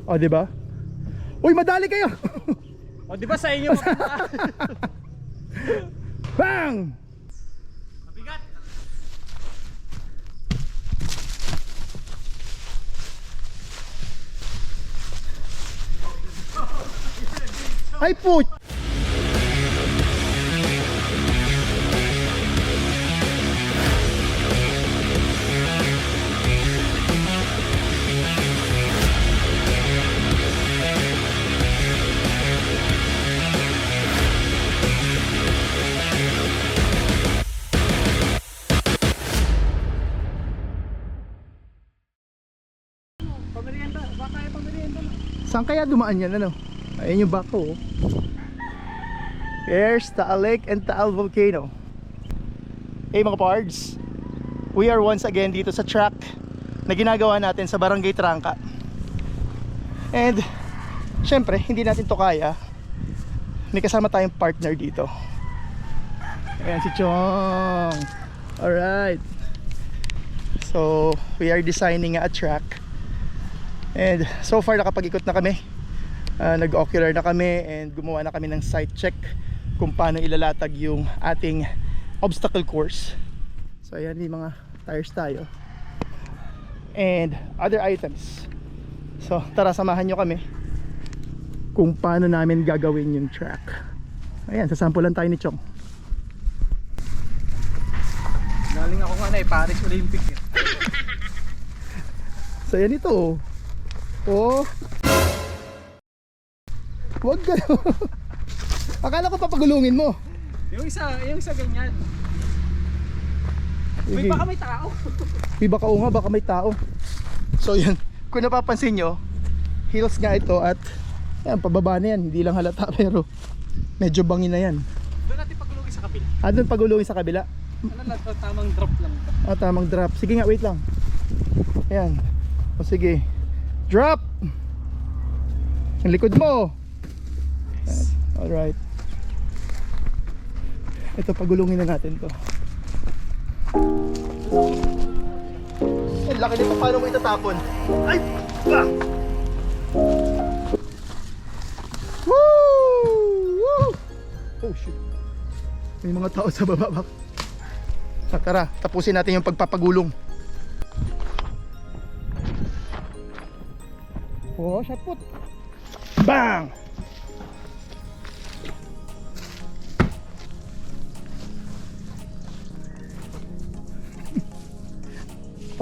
O, di ba? Uy, madali kayo. O di ba sa inyo Bang! mabigat? Ay put! Pamerienda, baka yung pamerienda na. Saan kaya dumaan yan, ano? Ayun yung bako, oh. Here's Taal Lake and Taal Volcano. Hey mga pards, we are once again dito sa track na ginagawa natin sa Barangay Trangka. And syempre, hindi natin to kaya. May kasama tayong partner dito. Ayan si Chong. Alright. So, we are designing a track. And so far nakapag-ikot na kami. Nag-ocular na kami and gumawa na kami ng site check kung paano ilalatag yung ating obstacle course. So ayan, yung mga tires tayo and other items. So tara, samahan nyo kami kung paano namin gagawin yung track. Ayan, sasampulan tayo ni Chong. Galing ako nga na Paris Olympic eh. So yan ito. Oh, wag ka. Akala ko papagulungin mo. Yung isa ganyan. Uy, Sige. baka may tao. Uy, baka nga, baka may tao. So yan, kung napapansin nyo, heels nga ito at yan, pababa na yan. Hindi lang halata pero medyo bangin na yan. Doon natin pagulungin sa kabila. Doon pagulungin sa kabila. Ano lang to, tamang drop lang. Tamang drop. Sige nga, wait lang. Ayan. O sige. Drop! Ang likod mo. Alright. Ito, pagulungin na natin to. Laki nito, paano mo itatapon? Ay! Ah! Woo! Woo! Oh shit. May mga tao sa baba. Tara, tapusin natin yung pagpapagulong. Oh, shot put. Bang!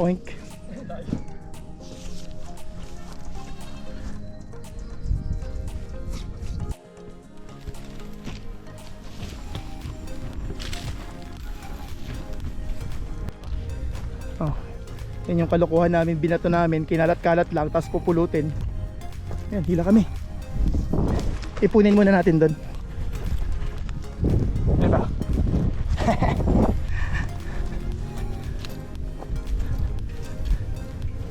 Oink. Oh, yan yung kalokohan namin, binato namin, kinalat-kalat lang, tapos pupulutin. Yan, hila kami. Ipunin muna natin doon. Diba?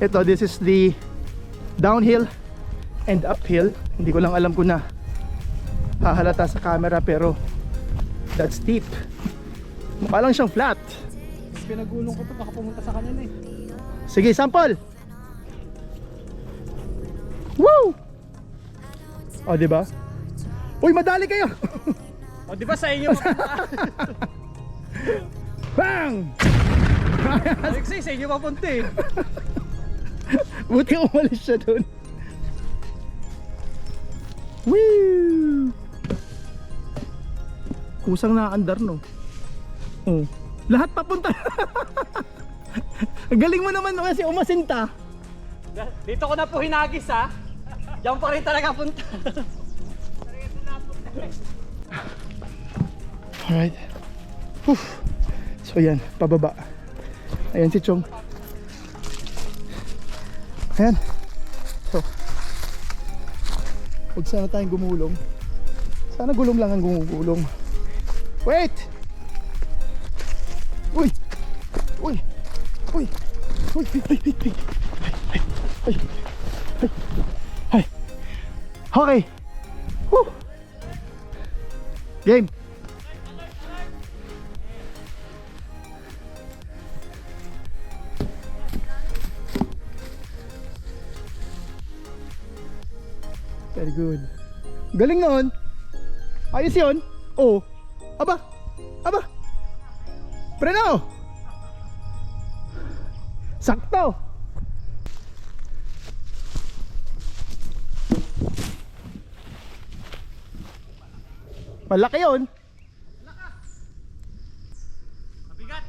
Ito, this is the downhill and uphill. Hindi ko lang alam kung na hahalata sa camera pero that's steep. Mukha lang siyang flat. Pinagulong ko to, baka pumunta sa kanya na eh. Sige, sample. Woo! O, diba? Uy, madali kayo. O di ba sa inyo Bang! Alexei, sa inyo papunta eh. Buti umalis siya doon. Woo! Kusang nakaandar, no? Oh. Lahat papunta. Galing mo naman kasi umasinta. Dito ko na po hinagis ha. Diyan pa rin talaga punta. Alright. Whew. So yan, pababa. Ayan si Chong. Ayan. So, huwag sana tayong gumulong. Sana gulong lang ang gumugulong. Wait! Uy! Uy! Uy! Uy! Ay! Ay! Ay! Ay! Okay! Whew! Game! Very good. Galing noon. Ayos yun. Oh. Aba. Aba. Preno. Sakto. Malaki yun. Mabigat.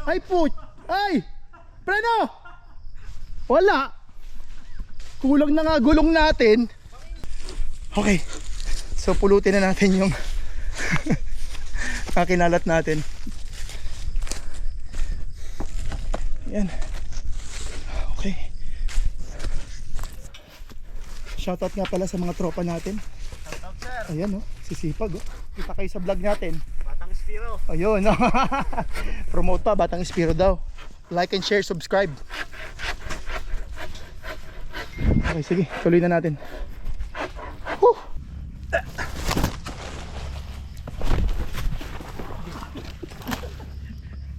Ay put. Ay. Preno. Wala. Kulang na nga gulong natin. Okay. So pulutin na natin yung kakinalat natin. Yan. Okay. Shoutout nga pala sa mga tropa natin. Shoutout sir. Ayan oh, sisipag oh. Kita kayo sa vlog natin. Batang Spiro. Ayun. Promote pa, Batang Spiro daw. Like and share, subscribe. Okay, sige, tuloy na natin. Whew.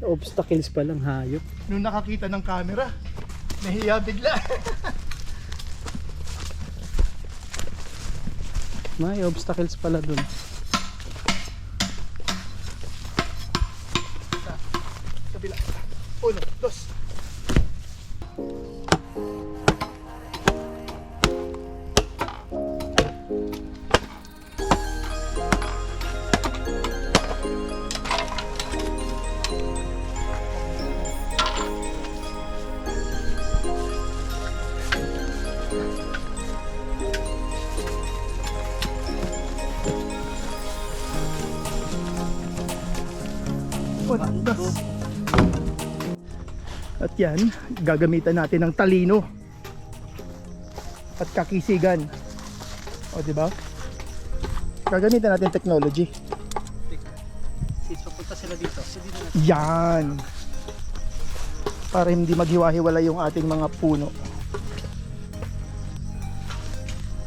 Obstacles pa lang, hayop. Nung nakakita ng camera, nahiya bigla. May obstacles pala dun. Kabila. 1, 2. At yan, gagamitan natin ng talino at kakisigan. O, di ba? Gagamitan natin technology. Since papunta sila dito, so dito na. Yan. Para hindi maghiwa-hiwala yung ating mga puno.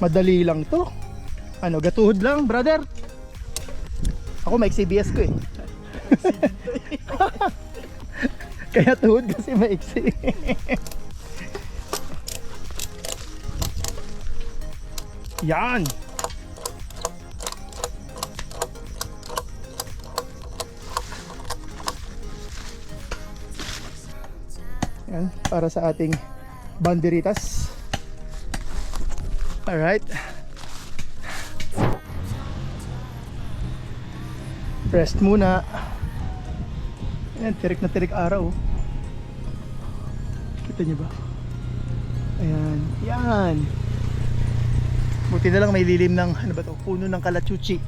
Madali lang to. Ano, gatuhod lang, brother? Ako may CBS ko eh. Kaya tuhod kasi maiksi. Yan. Yan, para sa ating banderitas. Alright. Rest muna. Ayan, tirik na tirik araw. Kita nyo ba? Ayan, yan. Buti na lang may lilim ng, ano ba to? Puno ng kalachuchi.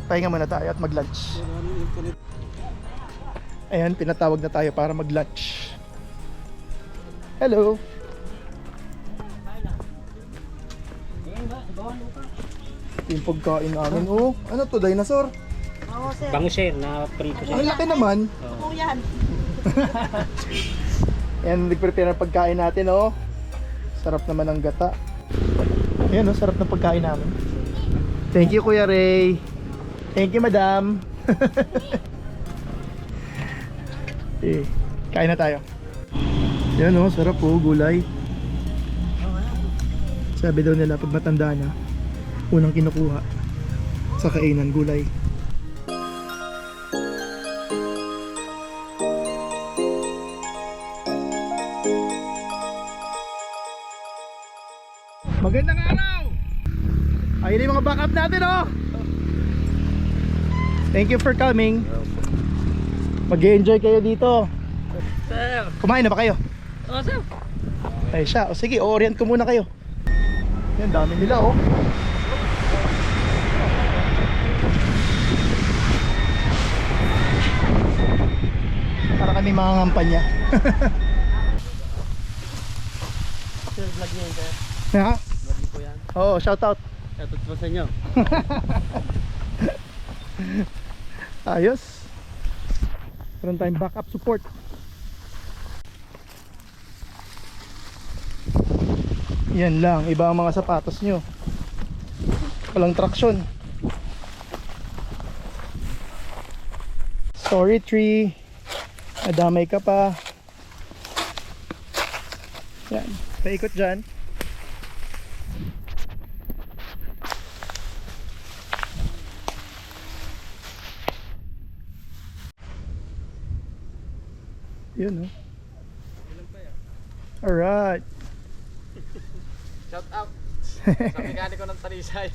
Pahinga muna tayo at mag-lunch. Ayan, pinatawag na tayo para mag-lunch. Hello. Yung pagkain namin. Oh, ano to? Dinosaur? Oo, sir. Bango share na prito siya. Ang laki naman. Oo, yan. Ayan, nag-prepare ng pagkain natin, oh. Sarap naman ang gata. Ayan, oh, sarap ng pagkain namin. Thank you, Kuya Ray. Thank you, Madam. Eh, kain na tayo. Ayan, oh, sarap po, gulay. Sabi daw nila, pag matanda na, unang kinukuha sa kainan, gulay. Magandang araw! Ayun yung mga backup natin, oh! Thank you for coming. Mag-enjoy kayo dito. Sir. Kumain na ba kayo? Oh, sir. Ay siya, o sige, orient ko muna kayo. Yan, dami nila, oh. Para kami mga ngampanya. Sir, vlog niya yun, sir. Ha? Vlog niyo po yan. Oo, shout out. Shoutout po sa inyo. Ayos. Meron tayong backup support. Yan lang, iba ang mga sapatos nyo. Walang traction. Sorry tree. Nadamay ka pa. Yan. Paikot dyan. Yun, oh. Alright. Shout out sa mekaniko ng Talisay.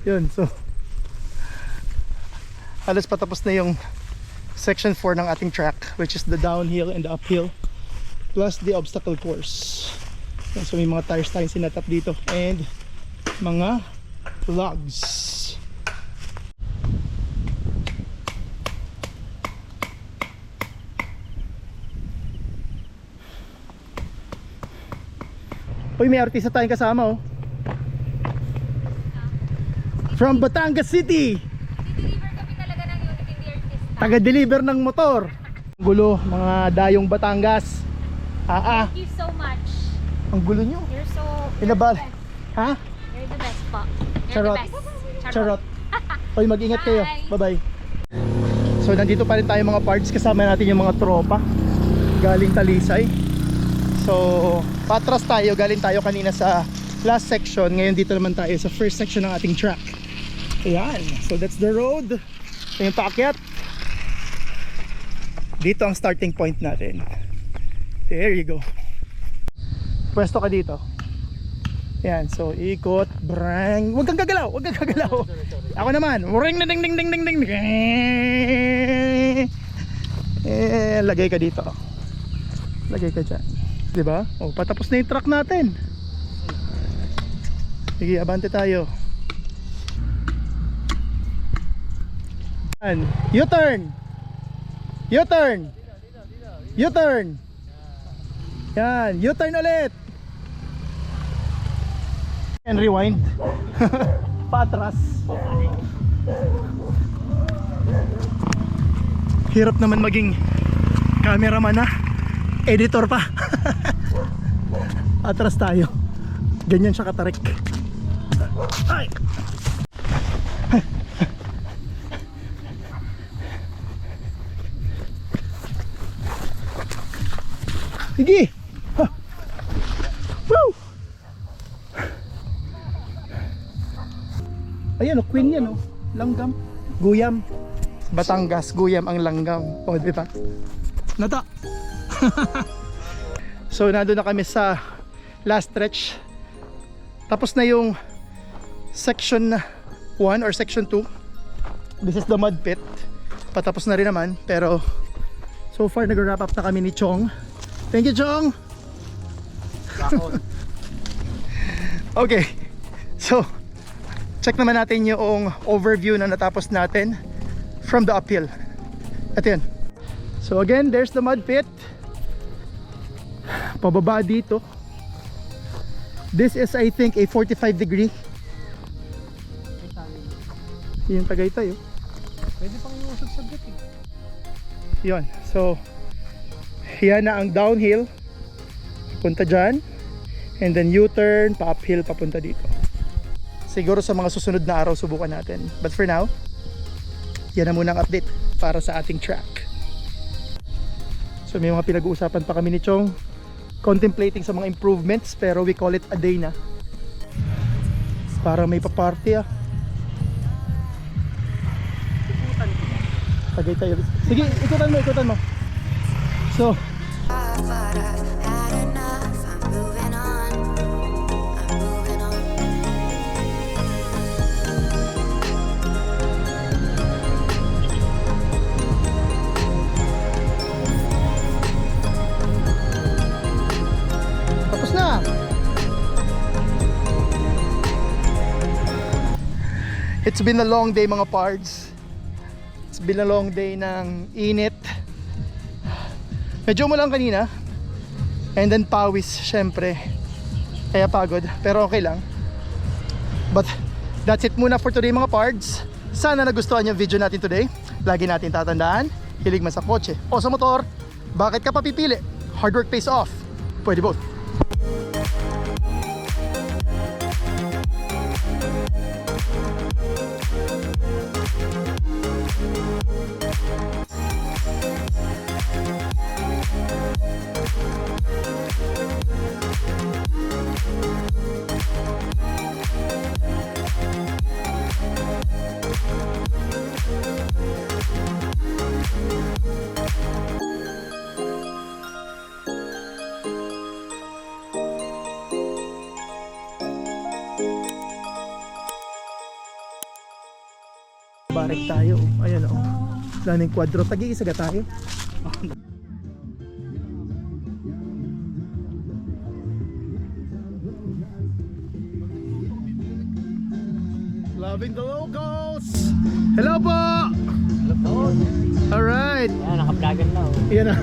Yun, so halos patapos na yung section 4 ng ating track, which is the downhill and the uphill plus the obstacle course. Yun, so may mga tires tayong sinetap dito and mga logs. Uy, may artista tayong kasama, oh. From Batangas City. Deliver kami talaga ng unit, hindi artista. Taga-deliver ng motor. Gulo, mga dayong Batangas. Thank you so much. Ang gulo nyo. You're so... Pinabal. Ha? You're the best po. You're Charot. the best. Charot. Hoy, mag-ingat kayo. Bye. Bye-bye. So, nandito pa rin tayo mga parts. Kasama natin yung mga tropa. Galing Talisay. So, patras tayo. Galing tayo kanina sa last section. Ngayon dito naman tayo sa first section ng ating track. Ayan. So, that's the road. Ito yung paakyat. Dito ang starting point natin. There you go. Pwesto ka dito. Ayan. So, ikot. Brang. Huwag kang gagalaw. Huwag kang gagalaw. Ako naman. Ring na ding ding ding ding ding. Lagay ka dito. Lagay ka dyan. Diba? O, patapos na yung truck natin. Sige, abante tayo. Yan. U-turn. U-turn. U-turn. Yan, U-turn ulit. And rewind. Patras. Hirap naman maging cameraman na. Editor pa. Atras tayo. Ganyan siya katarik. Ay. Sige. Ha. Woo. Ayan, oh, queen yan, oh. Langgam. Guyam. Batangas, guyam ang langgam. O, di ba? Nata. So nandun na kami sa last stretch. Tapos na yung section 1 or section 2. This is the mud pit. Patapos na rin naman. Pero so far nag-wrap up na kami ni Chong. Thank you, Chong. Okay. So check naman natin yung overview na natapos natin from the uphill. Ito yun. So again, there's the mud pit. Pababa dito. This is, I think, a 45 degree. Yung Tagaytay, oh. Pwede pang iusog sa gat eh. Yun. So yan na ang downhill. Punta dyan. And then U-turn, pa-uphill, papunta dito. Siguro sa mga susunod na araw subukan natin. But for now, yan na muna ang update para sa ating track. So may mga pinag-uusapan pa kami ni Chong, contemplating sa mga improvements, pero we call it a day na. Para may pa-party, ah. Tagay tayo. Sige, ikutan mo, ikutan mo. So tapos na. It's been a long day mga pards. It's been a long day ng init. Medyo umulan kanina. And then pawis syempre. Kaya pagod, pero okay lang. But that's it muna for today mga pards. Sana nagustuhan yung video natin today. Lagi natin tatandaan, hilig man sa kotse o sa motor, bakit ka papipili? Hard work pays off. Pwede both. Barik tayo. Ayan o. Daming kwadro. Tag-iisaga tayo. Loving the locals! Hello po! Hello po. Alright! Yan, naka-vlogger na oh. Yan na.